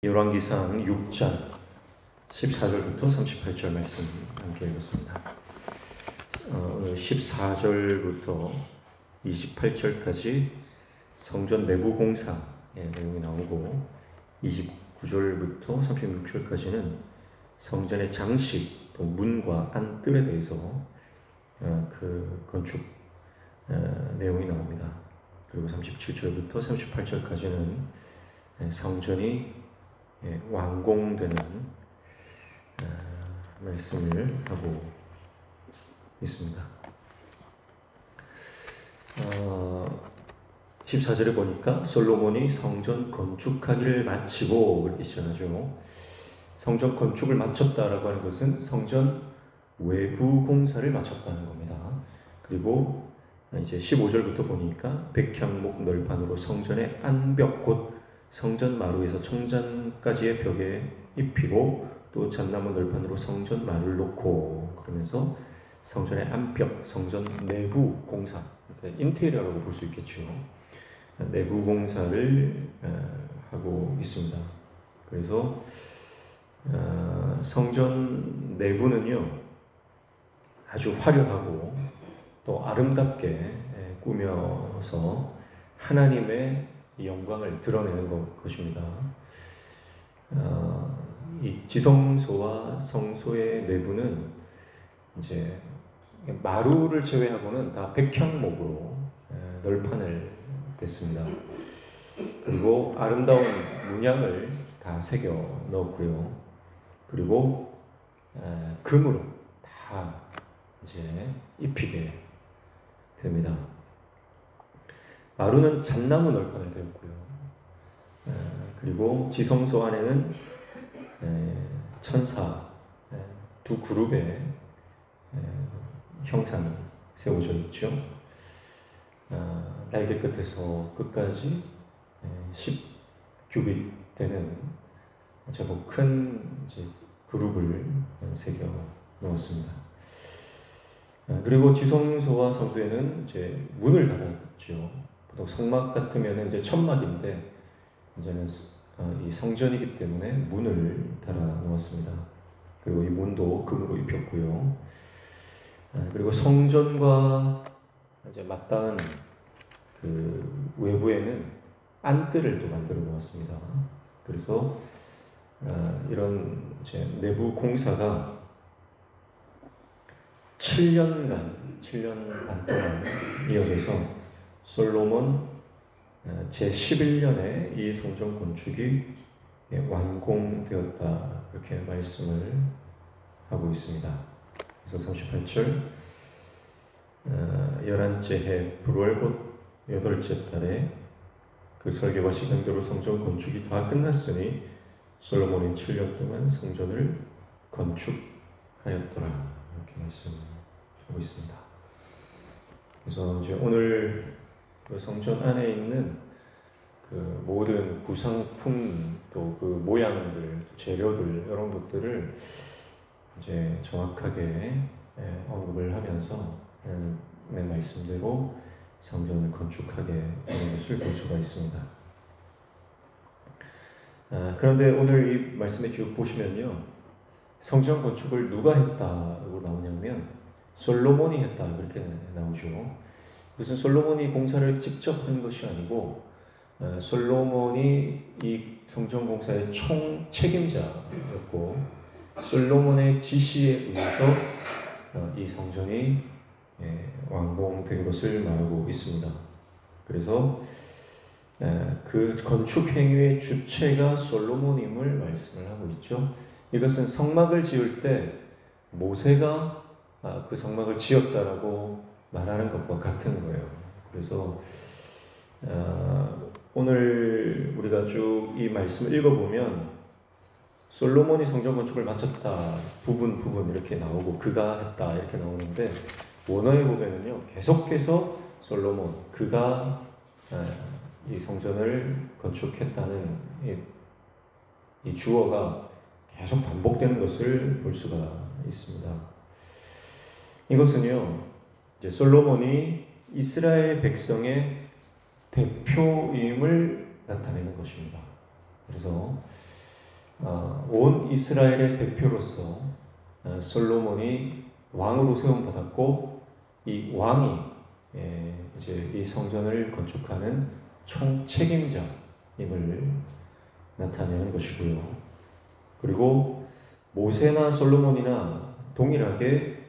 열왕기상 6장 14절부터 38절 말씀 함께 읽었습니다. 오늘 14절부터 28절까지 성전 내부 공사의 내용이 나오고 29절부터 36절까지는 성전의 장식, 또 문과 안뜰에 대해서 그 건축 내용이 나옵니다. 그리고 37절부터 38절까지는 성전이 완공되는 말씀을 하고 있습니다. 14절에 보니까 솔로몬이 성전 건축하기를 마치고 그렇게 시작하죠. 성전 건축을 마쳤다라고 하는 것은 성전 외부 공사를 마쳤다는 겁니다. 그리고 이제 15절부터 보니까 백향목 널판으로 성전의 안벽 곧 성전 마루에서 청장까지의 벽에 입히고 또 잣나무 널판으로 성전 마루를 놓고, 그러면서 성전의 안벽, 성전 내부 공사, 그러니까 인테리어라고 볼 수 있겠죠. 내부 공사를 하고 있습니다. 그래서 성전 내부는요 아주 화려하고 또 아름답게 꾸며서 하나님의 영광을 드러내는 것입니다. 이 지성소와 성소의 내부는 이제 마루를 제외하고는 다 백향목으로 널판을 댔습니다. 그리고 아름다운 문양을 다 새겨 넣었고요. 그리고 금으로 다 이제 입히게 됩니다. 마루는 잣나무 널판을 대었고요. 그리고 지성소 안에는 천사 두 그룹의 형상이 세워져 있죠. 날개 끝에서 끝까지 10규빗 되는 제법 큰 이제 그룹을 새겨 놓았습니다. 그리고 지성소와 성소에는 이제 문을 달았죠. 보통 성막 같으면 이제 천막인데 이제는 이 성전이기 때문에 문을 달아 놓았습니다. 그리고 이 문도 금으로 입혔고요. 그리고 성전과 이제 마땅한 그 외부에는 안뜰을 또 만들어 놓았습니다. 그래서 이런 이제 내부 공사가 7년 반 동안 이어져서 솔로몬 제11년에 이 성전 건축이 완공되었다, 이렇게 말씀을 하고 있습니다. 그래서 38절 11째 해 불월 곧 8째 달에 그 설계와 시간대로 성전 건축이 다 끝났으니 솔로몬이 7년 동안 성전을 건축하였더라, 이렇게 말씀하고 있습니다. 그래서 이제 오늘 그 성전 안에 있는 그 모든 구상품, 또 그 모양들, 재료들, 이런 것들을 이제 정확하게 언급을 하면서 맨 말씀대로 성전을 건축하게 되는 것을 볼 수가 있습니다. 그런데 오늘 이 말씀에 쭉 보시면요, 성전 건축을 누가 했다고 나오냐면 솔로몬이 했다, 그렇게 나오죠. 무슨 솔로몬이 공사를 직접 한 것이 아니고 솔로몬이 이 성전 공사의 총 책임자였고, 솔로몬의 지시에 의해서 이 성전이 완공된 것을 말하고 있습니다. 그래서 그 건축 행위의 주체가 솔로몬임을 말씀을 하고 있죠. 이것은 성막을 지을 때 모세가 그 성막을 지었다라고 말하는 것과 같은 거예요. 그래서 오늘 우리가 쭉 이 말씀을 읽어보면 솔로몬이 성전 건축을 마쳤다 부분 이렇게 나오고 그가 했다 이렇게 나오는데, 원어에 보면은요 계속해서 솔로몬, 그가 이 성전을 건축했다는 이 주어가 계속 반복되는 것을 볼 수가 있습니다. 이것은요 이제 솔로몬이 이스라엘 백성의 대표임을 나타내는 것입니다. 그래서 온 이스라엘의 대표로서 솔로몬이 왕으로 세움 받았고 이 왕이 이제 이 성전을 건축하는 총 책임자임을 나타내는 것이고요. 그리고 모세나 솔로몬이나 동일하게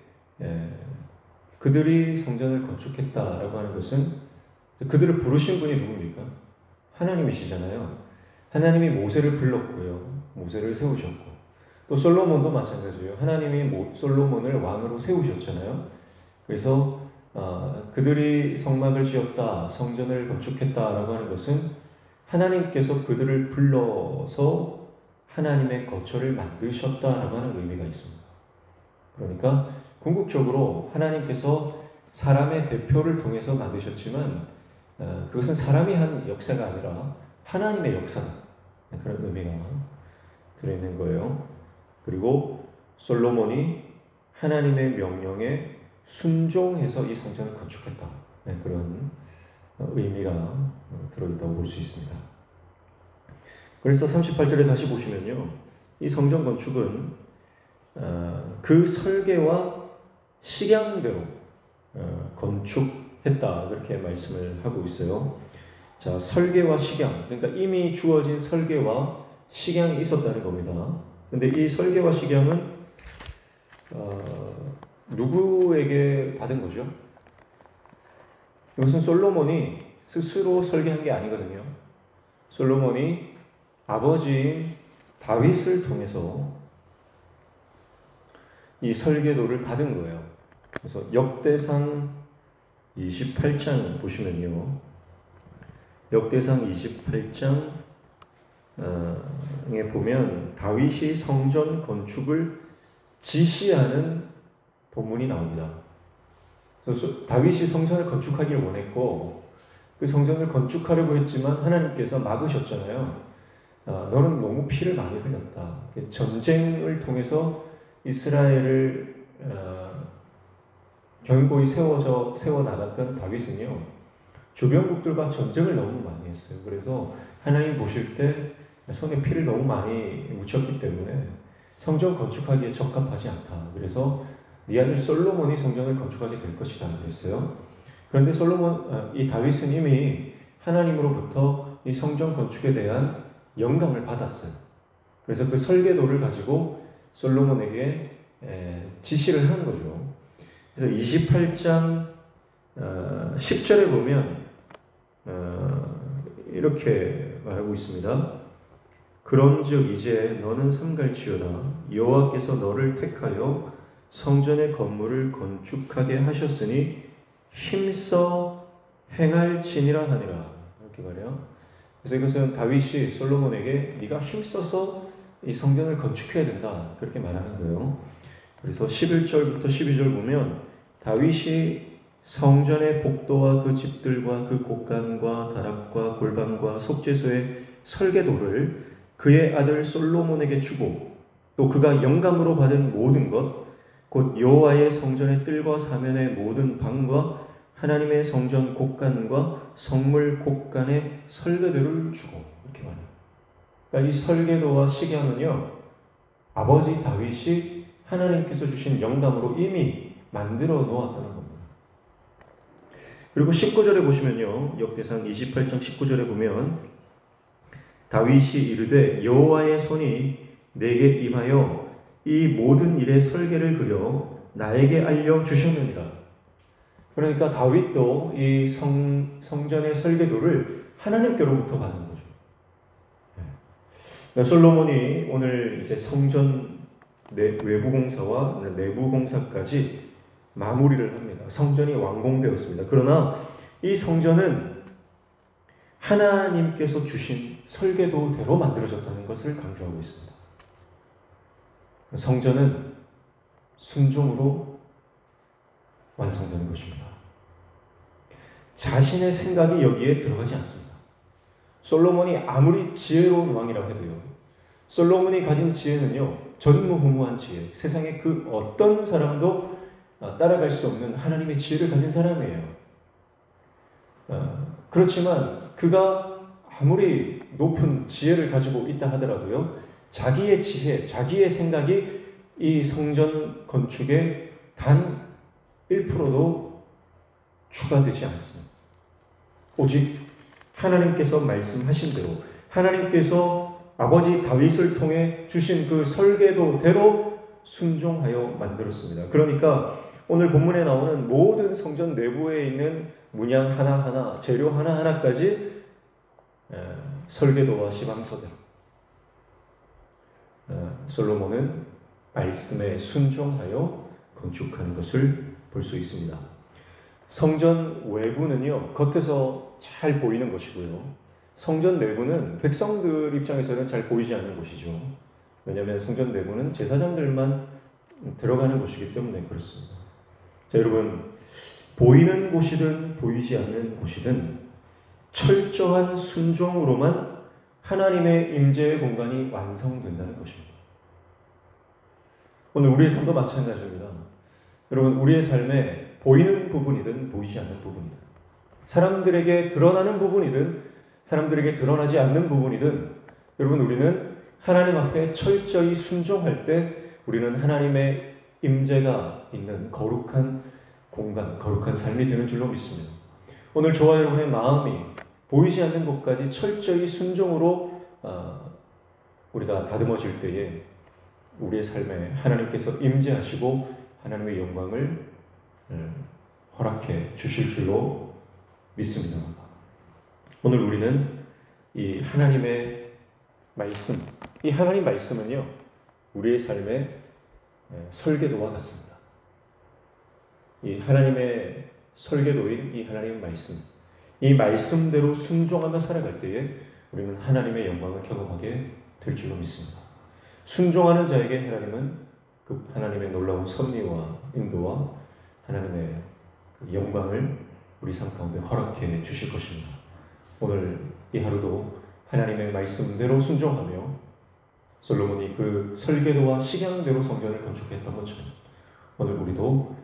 그들이 성전을 건축했다라고 하는 것은 그들을 부르신 분이 누굽니까? 하나님이시잖아요. 하나님이 모세를 불렀고요. 모세를 세우셨고 또 솔로몬도 마찬가지예요. 하나님이 솔로몬을 왕으로 세우셨잖아요. 그래서 그들이 성막을 지었다, 성전을 건축했다라고 하는 것은 하나님께서 그들을 불러서 하나님의 거처를 만드셨다라고 하는 의미가 있습니다. 그러니까 궁극적으로 하나님께서 사람의 대표를 통해서 만드셨지만 그것은 사람이 한 역사가 아니라 하나님의 역사, 그런 의미가 들어있는 거예요. 그리고 솔로몬이 하나님의 명령에 순종해서 이 성전을 건축했다, 그런 의미가 들어있다고 볼 수 있습니다. 그래서 38절에 다시 보시면요, 이 성전 건축은 그 설계와 식양대로 건축했다, 그렇게 말씀을 하고 있어요. 자, 설계와 식양, 그러니까 이미 주어진 설계와 식양이 있었다는 겁니다. 근데 이 설계와 식양은 누구에게 받은 거죠? 이것은 솔로몬이 스스로 설계한 게 아니거든요. 솔로몬이 아버지인 다윗을 통해서 이 설계도를 받은 거예요. 그래서 역대상 28장 보시면요, 역대상 28장에 보면 다윗이 성전 건축을 지시하는 본문이 나옵니다. 그래서 다윗이 성전을 건축하기를 원했고 그 성전을 건축하려고 했지만 하나님께서 막으셨잖아요. 너는 너무 피를 많이 흘렸다. 전쟁을 통해서 이스라엘을 견고히 세워나갔던 다윗은요, 주변국들과 전쟁을 너무 많이 했어요. 그래서 하나님 보실 때 손에 피를 너무 많이 묻혔기 때문에 성전 건축하기에 적합하지 않다. 그래서 네 아들 솔로몬이 성전을 건축하게 될 것이다 그랬어요. 그런데 이 다윗은 이미 하나님으로부터 이 성전 건축에 대한 영감을 받았어요. 그래서 그 설계도를 가지고 솔로몬에게 지시를 한 거죠. 그래서 28장 10절에 보면 이렇게 말하고 있습니다. 그런즉 이제 너는 삼갈지어다. 여호와께서 너를 택하여 성전의 건물을 건축하게 하셨으니 힘써 행할지니라 하니라. 이렇게 말해요. 그래서 이것은 다윗이 솔로몬에게 네가 힘써서 이 성전을 건축해야 된다, 그렇게 말하는 거예요. 그래서 11절부터 12절 보면 다윗이 성전의 복도와 그 집들과 그 곳간과 다락과 골방과 속죄소의 설계도를 그의 아들 솔로몬에게 주고 또 그가 영감으로 받은 모든 것, 곧 여호와의 성전의 뜰과 사면의 모든 방과 하나님의 성전 곳간과 성물 곳간의 설계도를 주고, 이렇게 말해요. 그러니까 이 설계도와 식양은요, 아버지 다윗이 하나님께서 주신 영감으로 이미 만들어 놓았다는 겁니다. 그리고 19절에 보시면요, 역대상 28장 19절에 보면 다윗이 이르되 여호와의 손이 내게 임하여 이 모든 일의 설계를 그려 나에게 알려 주셨느니라. 그러니까 다윗도 이 성전의 설계도를 하나님께로부터 받은 거죠. 그러니까 솔로몬이 오늘 이제 성전 외부 공사와 내부 공사까지 마무리를 합니다. 성전이 완공되었습니다. 그러나 이 성전은 하나님께서 주신 설계도대로 만들어졌다는 것을 강조하고 있습니다. 성전은 순종으로 완성되는 것입니다. 자신의 생각이 여기에 들어가지 않습니다. 솔로몬이 아무리 지혜로운 왕이라고 해도요, 솔로몬이 가진 지혜는요, 전무후무한 지혜, 세상에 그 어떤 사람도 따라갈 수 없는 하나님의 지혜를 가진 사람이에요. 그렇지만 그가 아무리 높은 지혜를 가지고 있다 하더라도요, 자기의 지혜, 자기의 생각이 이 성전 건축에 단 1%도 추가되지 않습니다. 오직 하나님께서 말씀하신 대로, 하나님께서 아버지 다윗을 통해 주신 그 설계도대로 순종하여 만들었습니다. 그러니까 오늘 본문에 나오는 모든 성전 내부에 있는 문양 하나하나, 재료 하나하나까지 설계도와 시방서대로 솔로몬은 말씀에 순종하여 건축하는 것을 볼 수 있습니다. 성전 외부는요, 겉에서 잘 보이는 것이고요. 성전 내부는 백성들 입장에서는 잘 보이지 않는 곳이죠. 왜냐하면 성전 내부는 제사장들만 들어가는 곳이기 때문에 그렇습니다. 자, 여러분, 보이는 곳이든 보이지 않는 곳이든 철저한 순종으로만 하나님의 임재의 공간이 완성된다는 것입니다. 오늘 우리의 삶도 마찬가지입니다. 여러분, 우리의 삶에 보이는 부분이든 보이지 않는 부분이든, 사람들에게 드러나는 부분이든 사람들에게 드러나지 않는 부분이든, 여러분, 우리는 하나님 앞에 철저히 순종할 때 우리는 하나님의 임재가 있는 거룩한 공간, 거룩한 삶이 되는 줄로 믿습니다. 오늘 저와 여러분의 마음이 보이지 않는 곳까지 철저히 순종으로 우리가 다듬어질 때에 우리의 삶에 하나님께서 임재하시고 하나님의 영광을 허락해 주실 줄로 믿습니다. 오늘 우리는 이 하나님의 말씀, 이 하나님 말씀은요, 우리의 삶의 설계도와 같습니다. 이 하나님의 설계도인 이 하나님의 말씀, 이 말씀대로 순종하며 살아갈 때에 우리는 하나님의 영광을 경험하게 될 줄로 믿습니다. 순종하는 자에게 하나님은 그 하나님의 놀라운 섭리와 인도와 하나님의 영광을 우리 삶 가운데 허락해 주실 것입니다. 오늘 이 하루도 하나님의 말씀대로 순종하며 솔로몬이 그 설계도와 식양대로 성전을 건축했던 것처럼 오늘 우리도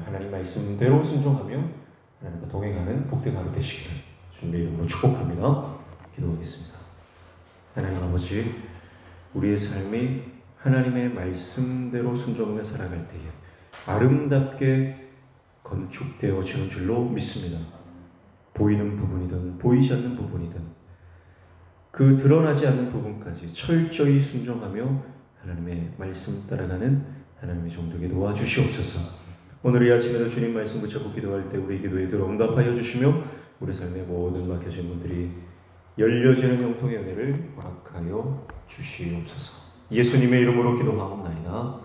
하나님 말씀대로 순종하며 하나님과 동행하는 복된 하루 되시기를 주님의 이름으로 축복합니다. 기도하겠습니다. 하나님 아버지, 우리의 삶이 하나님의 말씀대로 순종하며 살아갈 때에 아름답게 건축되어지는 줄로 믿습니다. 보이는 부분이든 보이지 않는 부분이든 그 드러나지 않는 부분까지 철저히 순종하며 하나님의 말씀 따라가는 하나님의 종들에게 도와주시옵소서. 오늘 이 아침에도 주님 말씀 붙잡고 기도할 때 우리 기도에 들어 응답하여 주시며 우리 삶의 모든 막혀진 문들이 열려지는 영통의 은혜를 허락하여 주시옵소서. 예수님의 이름으로 기도하옵나이다.